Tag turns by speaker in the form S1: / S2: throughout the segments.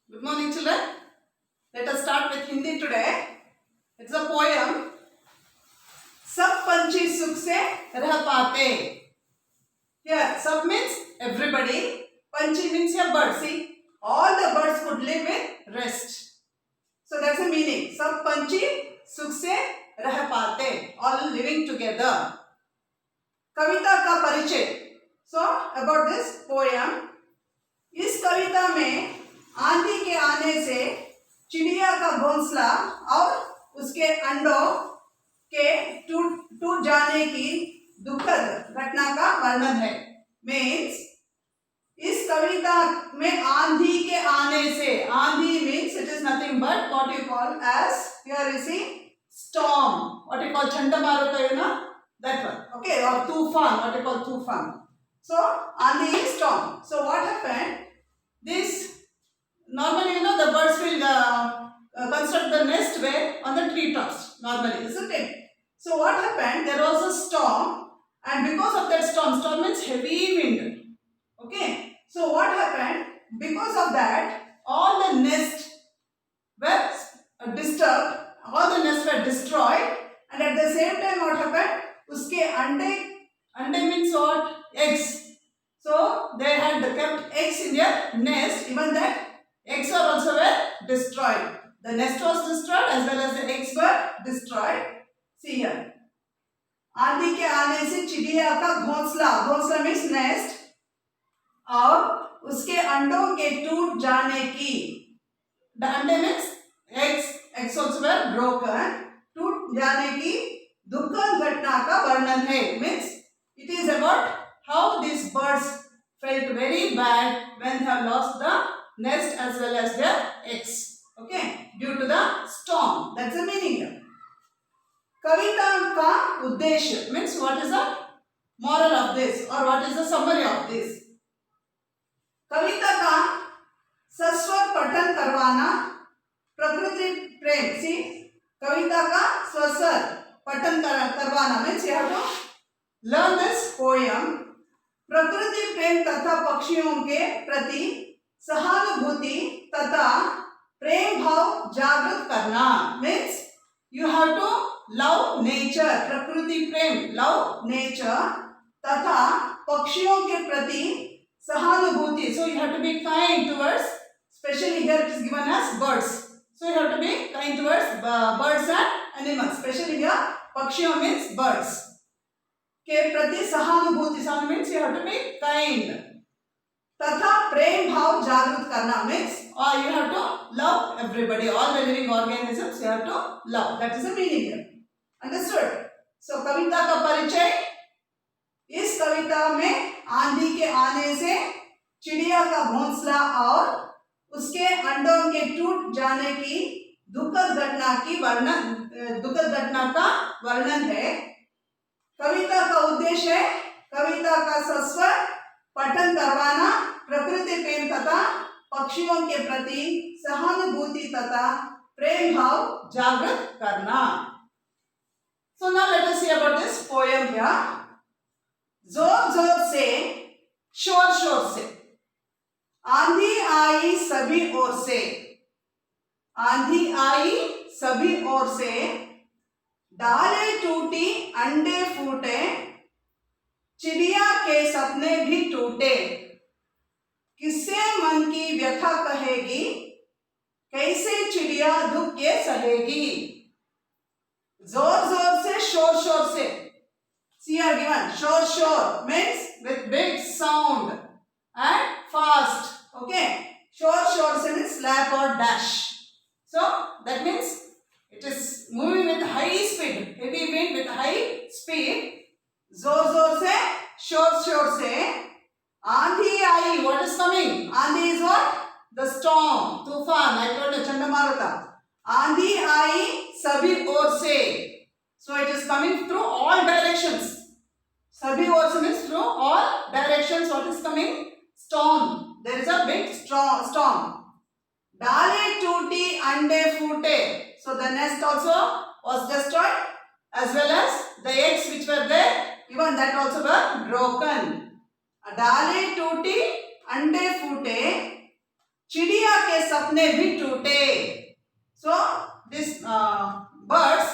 S1: Good morning, children. Let us start with Hindi today. It's a poem. सब पंछी सुख से रह पाते. Here, सब means everybody. Panchi means a bird. See, all the birds could live in rest. So that's the meaning. सब पंछी सुख से रह पाते. All living together. कविता का परिचय. So about this poem. इस कविता में आंधी के आने से चिड़िया का घोंसला और उसके अंडों के टूट जाने की दुखद घटना का वर्णन है. मीन्स इस कविता में आंधी के आने से, आंधी means it is nothing but what you call as here you see storm, what you call चंडमारुत, you know that one, okay, or tufan, what you call tufan. So आंधी is storm. So what happened? This normally, the birds will construct the nest where on the tree tops normally, isn't it? So what happened? There was a storm, and because of that storm means heavy wind. Okay. So what happened? Because of that, all the nests were disturbed. All the nests were destroyed, and at the same time, what happened? Uske ande means what? Eggs. So they had kept eggs in their nest. Even that eggs are also were destroyed. The nest was destroyed as well as the eggs were destroyed. See here. आंधी के आने से चिड़िया का घोंसला, घोंसला means nest, और उसके अंडों के टूट जाने की, the अंडे means eggs, eggs also were broken, टूट जाने की दुखद घटना का वर्णन है. Means it is about how these birds felt very bad when they have lost the nest as well as their eggs, okay, due to the storm. That's the meaning here. कविता का उद्देश्य means what is the moral of this or what is the summary of this. कविता का सस्वर पठन करवाना, प्रकृति प्रेम. सी, कविता का सस्वर पठन करवाना means you have to learn this poem. प्रकृति प्रेम तथा पक्षियों के प्रति सहानुभूति तथा प्रेम भाव जागृत करना means you have to love nature. प्रकृति प्रेम, लव नेचर, तथा पक्षियों के प्रति सहानुभूति. So you have to be kind towards, specially here it is given as birds. So you have to be kind towards birds and animals. Specially here पक्षियों means birds के प्रति सहानुभूति. सहानुभूति means you have to be kind. तथा प्रेम भाव जागृत करना means or you have to love everybody, all the living organisms you have to love. That is the meaning here. Understood? So कविता का परिचय. इस कविता में आंधी के आने से चिड़िया का घोंसला और उसके अंडों के टूट जाने की दुखद घटना का वर्णन है. कविता का उद्देश्य है कविता का सस्वर पठन करवाना, प्रकृति प्रेम तथा पक्षियों के प्रति सहानुभूति तथा प्रेम भाव जागृत करना. So now let us see about this poem here. जोर जोर से, शोर शोर से, आंधी आई सभी ओर से, आंधी आई सभी ओर से, डाले टूटी अंडे फूटे, चिड़िया के सपने भी टूटे, किससे मन की व्यथा कहेगी, कैसे चिड़िया दुख के सहेगी. जोर जोर से, शोर शोर से. See here given शोर शोर means with big sound and fast. Okay, शोर शोर से means slap or dash. So that means it is moving with high speed, heavy wind with high speed. जोर जोर से, शोर शोर से, आंधी आई. What is coming? आंधी is what? The storm, तूफान. I told you चंडमारुता. आंधी आई सभी ओर से. So it is coming through all directions. सभी ओर से means through all directions. What is coming? Storm. There is a big storm. डाले टूटी अंडे फूटे. So the nest also was destroyed as well as the eggs which were there, even that also were broken. डाले टूटी अंडे फूटे, चिड़िया के सपने भी टूटे. So these birds,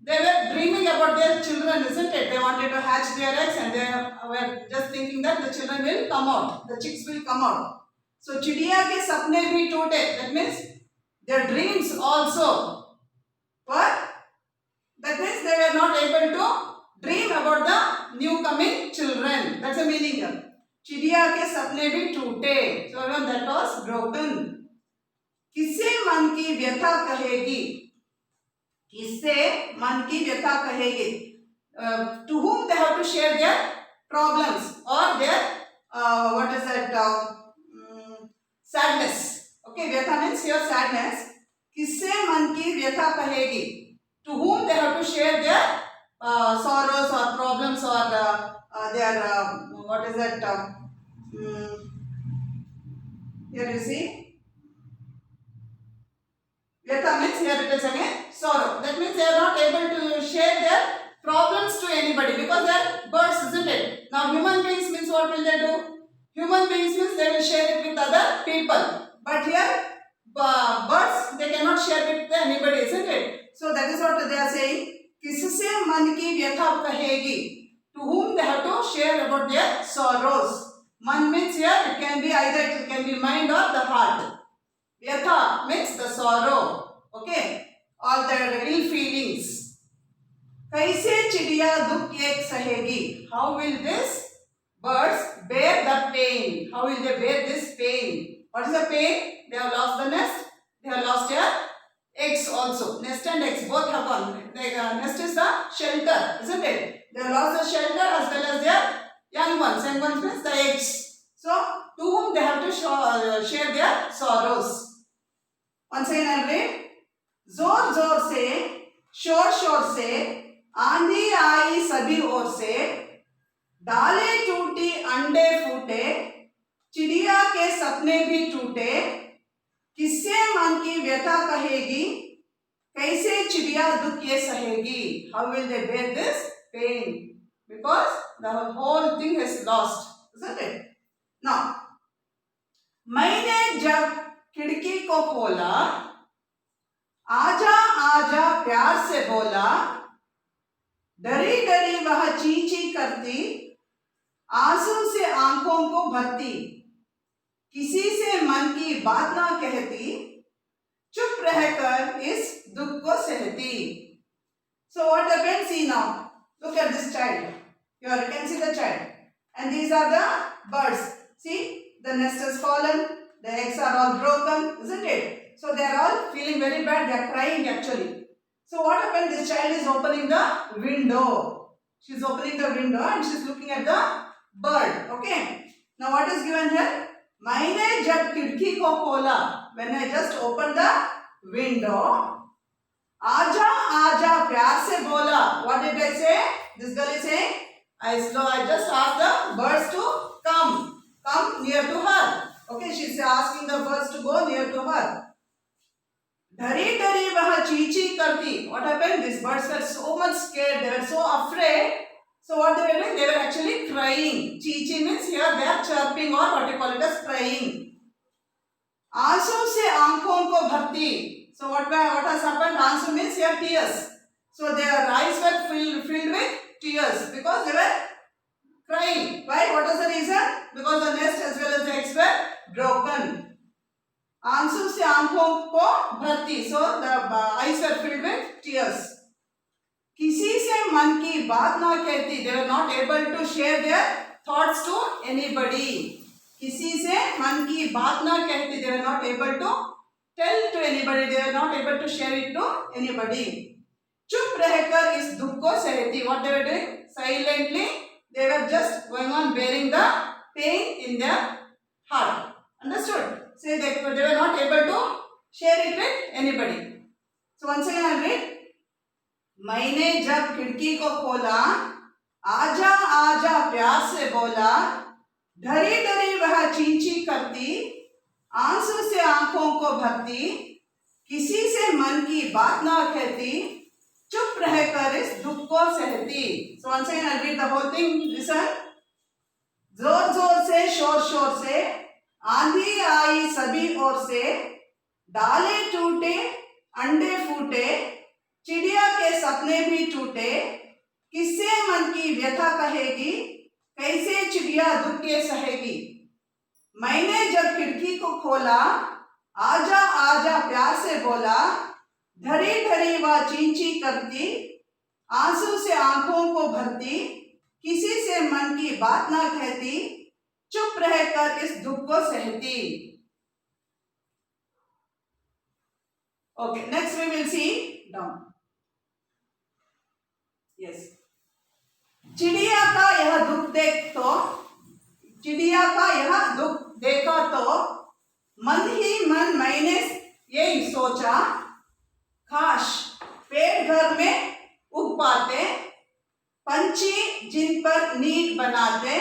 S1: they were dreaming about their children, isn't it? They wanted to hatch their eggs and they were just thinking that the children will come out, the chicks will come out. So चिड़िया के सपने भी टूटे, that means their dreams also, but that means they were not able to dream about the new coming children. That's the meaning here. चिड़िया के सपने भी टूटे. So that was broken. किससे मन की व्यथा कहेगी? किससे मन की व्यथा कहेगी? To whom they have to share their problems or their what is that sadness. Okay, व्यथा means here sadness. किससे मन की व्यथा कहेगी? To whom they have to share their sorrows or problems or their what is that here you see Vyatha means here it is again sorrow. That means they are not able to share their problems to anybody because they are birds, isn't it? Now human beings means what will they do? Human beings means they will share it with other people. But here birds, they cannot share it with anybody, isn't it? So that is what they are saying. किससे मन की व्यथा कहेगी? To whom they have to share about their sorrows. Man means here it can be either it can be mind or the heart. Vyatha means the sorrow. Okay, all the ill feelings. कैसे चिड़िया दुख एक सहेगी? How will this birds bear the pain? How will they bear this pain? What is the pain? They have lost the nest. They have lost their eggs also. Nest and eggs both have gone. The nest is the shelter, isn't it? They have lost the shelter as well as their young ones. Young ones means the eggs. So to whom they have to share their sorrows. Once again I'll read. जोर जोर से, शोर शोर से, आंधी आई सभी ओर से, डाले टूटी अंडे फूटे, चिड़िया के सपने भी टूटे, किससे मन की व्यथा कहेगी? कैसे चिड़िया दुख ये सहेगी? How will they bear this pain? Because the whole thing is lost, isn't it? Now, मैंने जब खिड़की को खोला, आजा आजा प्यार से बोला, डरी डरी वह ची ची करती, आंसू से आंखों को भरती, किसी से मन की बात ना कहती, चुप रहकर इस दुख को सहती. So what happened? See now. Look at this child. Here you can see the child. And these are the birds. See, the nest has fallen. The eggs are all broken, isn't it? So they are all feeling very bad. They are crying actually. So what happened? This child is opening the window. She is opening the window and she is looking at the bird. Okay. Now what is given here? मैंने जब खिड़की को खोला, when I just opened the window, आजा आजा प्यार से बोला. What did I say? This girl is saying, I just asked the birds to come near to her. Okay, she is asking the birds to go near to her. डरी डरी वह चींची करती. What happened? These birds were so much scared. They were so afraid. So what they were doing? They were actually crying. Chee means here they are chirping or what you call it as crying. आंसू से आंखों को भरती. So what has happened? Aansu means here tears. So their eyes were filled with tears because they were crying. Why? What was the reason? Because the nest as well as the eggs were broken. आंसू से आंखों को भरती. So the eyes were filled with tears. किसी से मन की बात ना कहती. They were not able to share their thoughts to anybody. किसी से मन की बात ना कहती. They were not able to tell to anybody. They were not able to share it to anybody. चुप रहकर इस दुख को सहती. What they were doing? Silently they were just going on bearing the pain in their heart. Understood? Say they were not able to share it with anybody. So once again I read. मैंने जब खिड़की को खोला, आजा आजा प्यार से बोला, डरी डरी वह चींची करती, आंसू से आंखों को भरती, किसी से मन की बात ना कहती, चुप रहकर इस दुख को सहती. So once again I'll read the whole thing. Listen. जोर जोर से, शोर शोर से, आंधी आई सभी ओर से, डाले टूटे अंडे फूटे, चिड़िया के सपने भी टूटे, किससे मन की व्यथा कहेगी, कैसे चिड़िया दुख के सहेगी। मैंने जब खिड़की को खोला, आजा आजा प्यार से बोला, धरी धरी वह चींची करती, आंसू से आंखों को भरती, किसी से मन की बात ना कहती, चुप रहकर इस दुख को सहती। Okay, next we will see down. Yes. चिड़िया का यह दुख देखा तो मन ही मन मैंने यही सोचा, काश पेड़ घर में उग पाते, पंछी जिन पर नीड बनाते,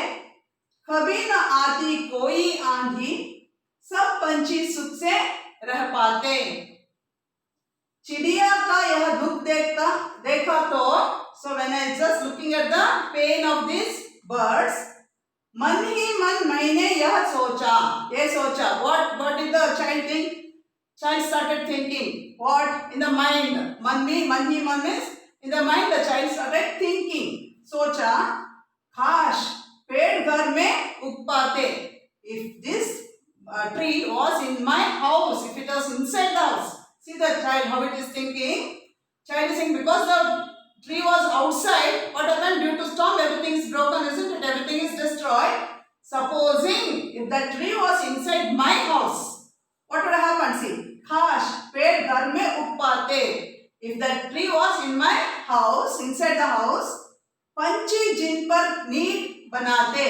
S1: कभी न आती कोई आंधी, सब पंछी सुख से रह पाते। चिड़िया का यह दुख देखा तो, so when I just looking at the pain of these birds, मन ही मन मैंने यह सोचा, what did the child think? Child started thinking. What? In the mind. मन ही मन means in the mind the child started thinking. सोचा, काश पेड़ घर में उग पाते. If this tree was in my house, if it was inside the house. See the child how it is thinking. Child is thinking because the tree was outside. What happened? Due to storm, everything is broken, isn't it? Everything is destroyed. Supposing if that tree was inside my house, what would happen? See, kash पेड़ घर में उग पाते. If that tree was in my house, inside the house, पंछी जिन पर need बनाते.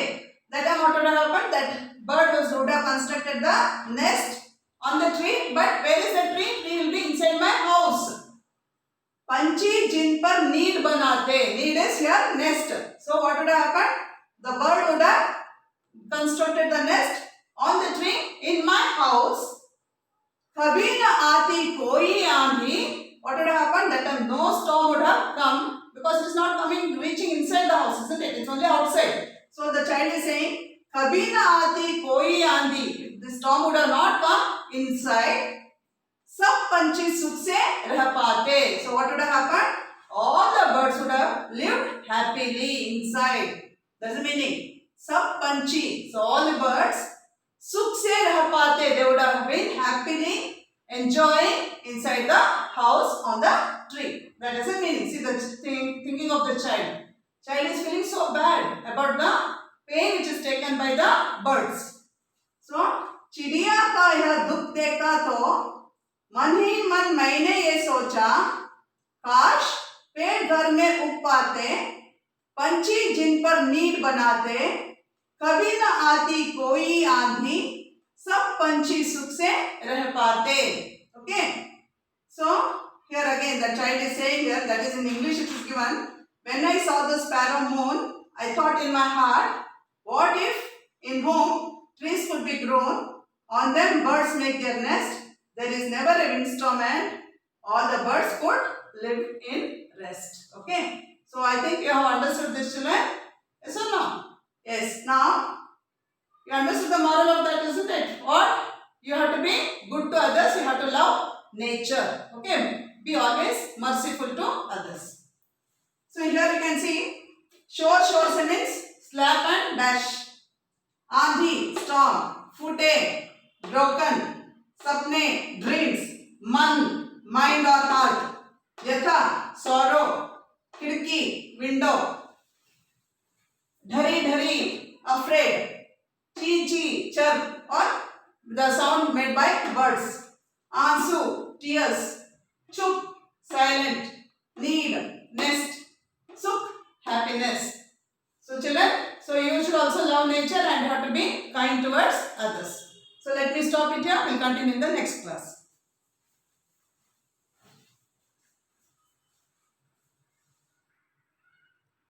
S1: That time what would have happened? That bird would have constructed the nest on the tree. But where is the tree? Tree will be inside my house. पंछी जिन पर need बनाते. Need is here nest. So what would have happened? The bird would have constructed the nest on the tree in my house. कभी न आती कोई आंधी. What would have happened? That time no storm would have come because it is not reaching inside the house, isn't it? It's only outside. So the child is saying, कभी न आती कोई आंधी. The storm would have not come inside. सब पंछी सुख से रह पाते. So what would have happened? All the birds would have lived happily inside. That's the meaning. सब पंछी, so all the birds, सुख से रह पाते. They would have been happily enjoying inside the house on the tree. That is the meaning. See the thinking of the child. Child is feeling so bad about the pain which is taken by the birds. So चिड़िया का यह दुख देखा तो मन ही मन मैंने ये सोचा, काश पेड़ घर में उग पाते, पंछी जिन पर नीड बनाते, कभी न आती कोई आंधी, सब पंछी सुख से रह पाते. Okay. So here again the child is saying here, that is in English it is given, when I saw the sparrow moon, I thought in my heart, what if in home trees could be grown, on them birds make their nest, there is never a windstorm and all the birds could live in rest. Okay. So I think you have understood this, children. Yes or no? Yes. Now you understood the moral of that, isn't it? What? You have to be good to others. You have to love nature. Okay. Be always merciful to others. So here you can see shore means slap and dash. Aandhi, storm. Foote, broken. Sapne, dreams. Man, mind or heart. Yatha, sorrow. Khidki, window. Dhari, afraid. Chee, chirp, or the sound made by birds. Ansu, tears. Chup, silent. Need, nest. Sukh, happiness. So children, so you should also love nature and have to be kind towards others. So let me stop it here. We'll continue in the next class.